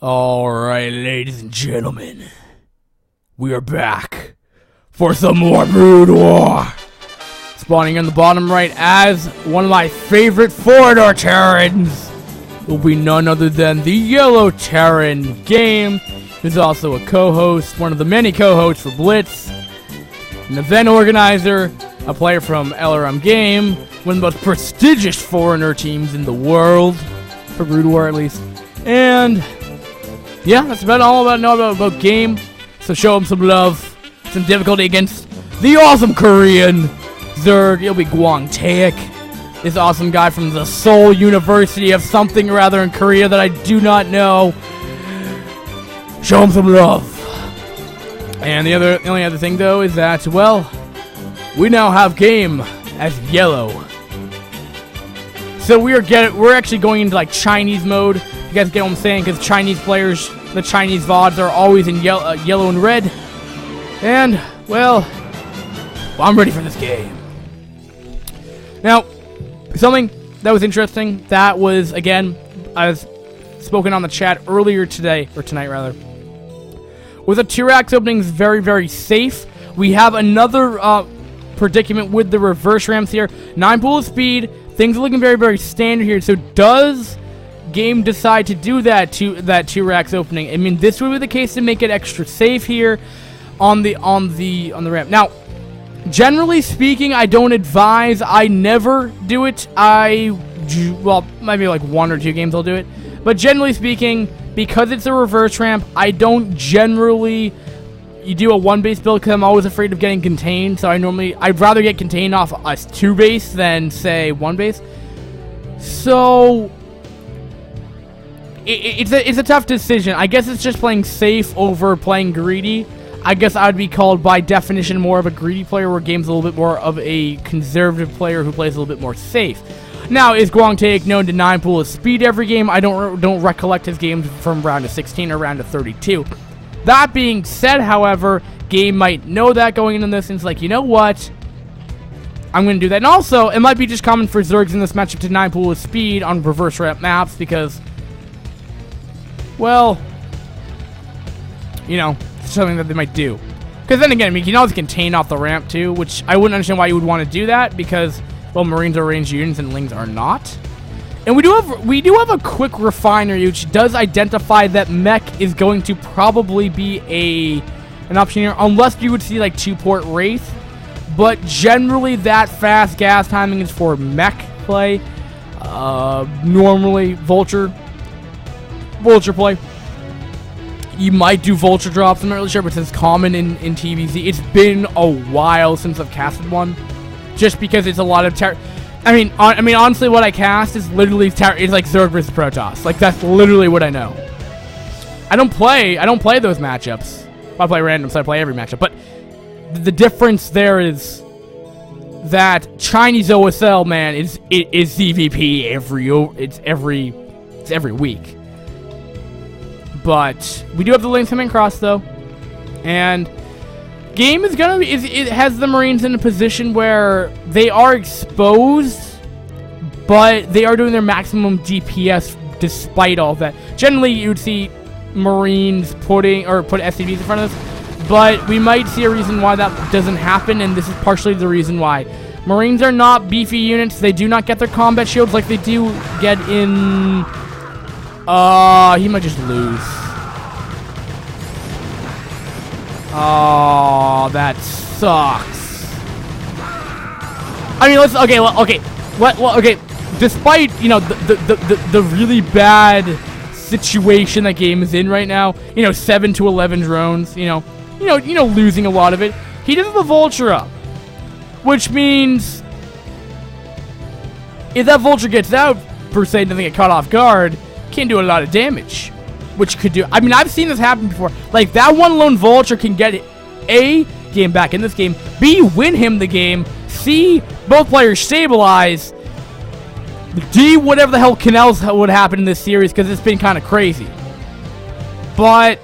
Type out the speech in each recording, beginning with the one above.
Alright, ladies and gentlemen, we are back for some more Brood War. Spawning in the bottom right as one of my favorite foreigner Terrans will be none other than the Yellow Terran Game, who's also a co-host, one of the many co-hosts for Blitz, an event organizer, a player from LRM Game, one of the most prestigious foreigner teams in the world, for Brood War at least, and yeah, that's about all I know about Game. So show him some love, some difficulty against the awesome Korean Zerg. It'll be Gwang Taek, this awesome guy from the Seoul University of something or other in Korea that I do not know. Show him some love. And the only other thing though is that, well, we now have Game as yellow. So we're actually going into like Chinese mode. You guys get what I'm saying? Because Chinese players, the Chinese VODs are always in yellow and red. And, well, I'm ready for this game. Now, something that was interesting, that was, again, I was spoken on the chat earlier today, or tonight rather. With the Tyrax openings very, very safe, we have another predicament with the reverse ramps here. 9 pool of speed, things are looking very, very standard here. So does Game decide to do that to that Tyrax opening? I mean, this would be the case to make it extra safe here on the ramp. Now, generally speaking, I don't advise. I never do it. Well, maybe like 1 or 2 games I'll do it. But generally speaking, because it's a reverse ramp, I don't generally do a 1 base build because I'm always afraid of getting contained. So I'd rather get contained off a 2 base than say 1 base. So it's a tough decision. I guess it's just playing safe over playing greedy. I guess I would be called by definition more of a greedy player, where Game's a little bit more of a conservative player who plays a little bit more safe. Now, is Gwang Taek known to 9 pool of speed every game? I don't recollect his games from round of 16 or round of 32. That being said, however, Game might know that going into this, and it's like, you know what? I'm going to do that. And also, it might be just common for Zergs in this matchup to 9 pool of speed on reverse ramp maps because, well, you know, it's something that they might do. Because then again, I mean, you can always contain off the ramp too, which I wouldn't understand why you would want to do that because, well, Marines are ranged units and Lings are not. And we do have a quick refinery which does identify that mech is going to probably be an option here, unless you would see like 2-port Wraith. But generally, that fast gas timing is for mech play. Normally, Vulture play. You might do Vulture drops, I'm not really sure, but it's common in TVZ. It's been a while since I've casted one, just because it's a lot of I mean, honestly, what I cast is literally it's like Zerg versus Protoss. Like, that's literally what I know. I don't play those matchups. I play random, so I play every matchup. But the difference there is that Chinese OSL, man, is ZVP every week. But we do have the Lings coming across though, and Game is gonna be it has the Marines in a position where they are exposed, but they are doing their maximum DPS despite all of that. Generally, you would see Marines put SCVs in front of us, but we might see a reason why that doesn't happen, and this is partially the reason why. Marines are not beefy units. They do not get their combat shields like they do get in. He might just lose. Oh, that sucks. I mean, okay. Despite, you know, the really bad situation that Game is in right now, you know, 7 to 11 drones, you know, losing a lot of it, he does have the Vulture up, which means if that Vulture gets out, per se, doesn't get caught off guard, can do a lot of damage, which could do. I mean, I've seen this happen before. Like, that one lone Vulture can get A, Game back in this game, B, win him the game, C, both players stabilize, D, whatever the hell Canals would happen in this series, because it's been kind of crazy. But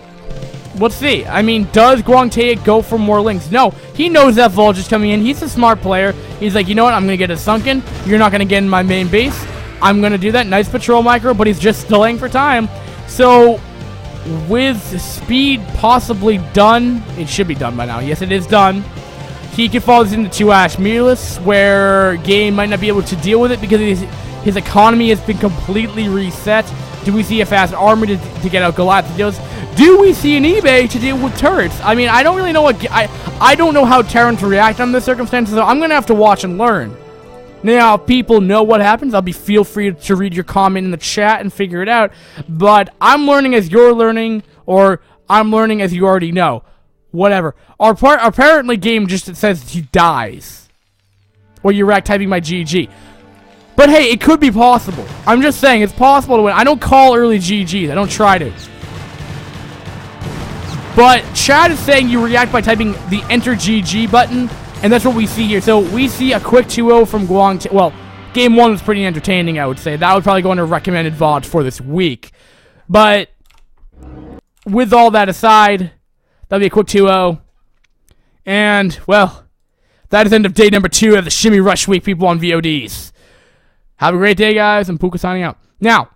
let's see. I mean, does Gwang Taek go for more Lings? No, he knows that Vulture's coming in. He's a smart player. He's like, you know what, I'm gonna get a Sunken. You're not gonna get in my main base. I'm going to do that. Nice patrol micro, but he's just delaying for time. So with speed possibly done, it should be done by now. Yes, it is done. He can fall into 2 Ash Mearless, where Game might not be able to deal with it because his economy has been completely reset. Do we see a fast army to get out Galacticos? Do we see an eBay to deal with turrets? I mean, I don't really know what... I don't know how Terrans react under the circumstances, so I'm going to have to watch and learn. Now, if people know what happens, feel free to read your comment in the chat and figure it out. But I'm learning as you're learning, or I'm learning as you already know. Whatever. Apparently, Game just says he dies. Or you're typing my GG. But hey, it could be possible. I'm just saying, it's possible to win. I don't call early GGs. I don't try to. But Chad is saying you react by typing the Enter GG button, and that's what we see here. So we see a quick 2-0 from Guang. Well, Game 1 was pretty entertaining, I would say. That would probably go into recommended VODs for this week. But with all that aside, that'll be a quick 2-0. And, well, that is the end of day number 2 of the Shimmy Rush Week, people on VODs. Have a great day, guys, and Puka signing out. Now,